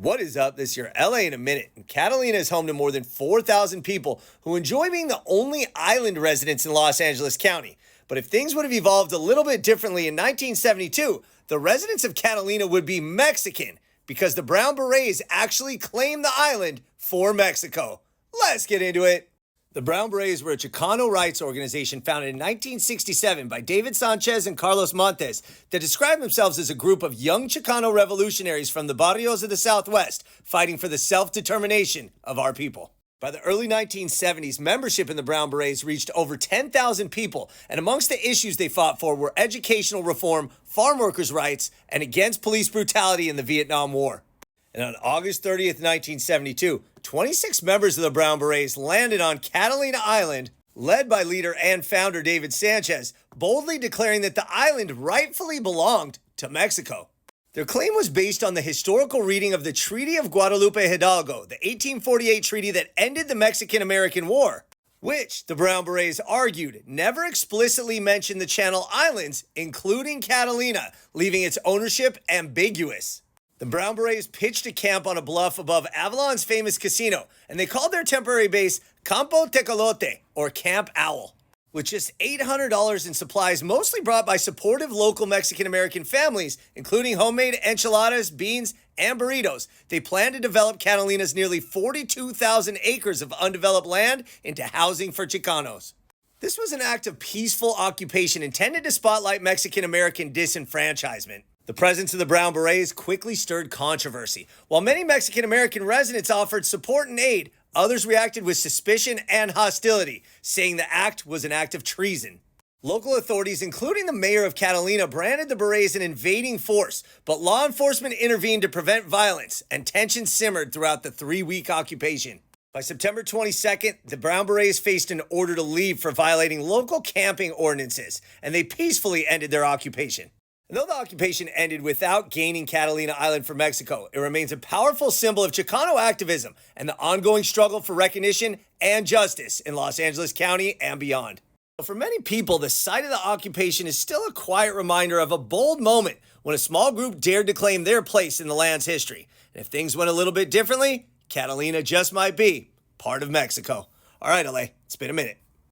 What is up? This is your LA in a minute. And Catalina is home to more than 4,000 people who enjoy being the only island residents in Los Angeles County. But if things would have evolved a little bit differently in 1972, the residents of Catalina would be Mexican because the Brown Berets actually claimed the island for Mexico. Let's get into it. The Brown Berets were a Chicano rights organization founded in 1967 by David Sanchez and Carlos Montes that described themselves as a group of young Chicano revolutionaries from the barrios of the Southwest fighting for the self-determination of our people. By the early 1970s, membership in the Brown Berets reached over 10,000 people, and amongst the issues they fought for were educational reform, farm workers' rights, and against police brutality in the Vietnam War. And on August 30th, 1972, 26 members of the Brown Berets landed on Catalina Island, led by leader and founder David Sanchez, boldly declaring that the island rightfully belonged to Mexico. Their claim was based on the historical reading of the Treaty of Guadalupe Hidalgo, the 1848 treaty that ended the Mexican-American War, which, the Brown Berets argued, never explicitly mentioned the Channel Islands, including Catalina, leaving its ownership ambiguous. The Brown Berets pitched a camp on a bluff above Avalon's famous casino, and they called their temporary base Campo Tecolote, or Camp Owl. With just $800 in supplies mostly brought by supportive local Mexican-American families, including homemade enchiladas, beans, and burritos, they planned to develop Catalina's nearly 42,000 acres of undeveloped land into housing for Chicanos. This was an act of peaceful occupation intended to spotlight Mexican-American disenfranchisement. The presence of the Brown Berets quickly stirred controversy. While many Mexican-American residents offered support and aid, others reacted with suspicion and hostility, saying the act was an act of treason. Local authorities, including the mayor of Catalina, branded the Berets an invading force, but law enforcement intervened to prevent violence, and tensions simmered throughout the 3-week occupation. By September 22nd, the Brown Berets faced an order to leave for violating local camping ordinances, and they peacefully ended their occupation. And though the occupation ended without gaining Catalina Island for Mexico, it remains a powerful symbol of Chicano activism and the ongoing struggle for recognition and justice in Los Angeles County and beyond. For many people, the site of the occupation is still a quiet reminder of a bold moment when a small group dared to claim their place in the land's history. And if things went a little bit differently, Catalina just might be part of Mexico. All right, LA, it's been a minute.